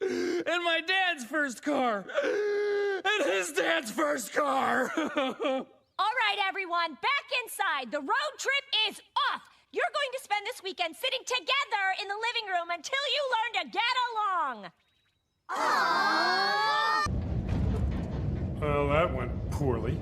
And my dad's first car. And his dad's first car. All right, everyone, back inside. The road trip is off. You're going to spend this weekend sitting together in the living room until you learn to get along. Well, that went poorly.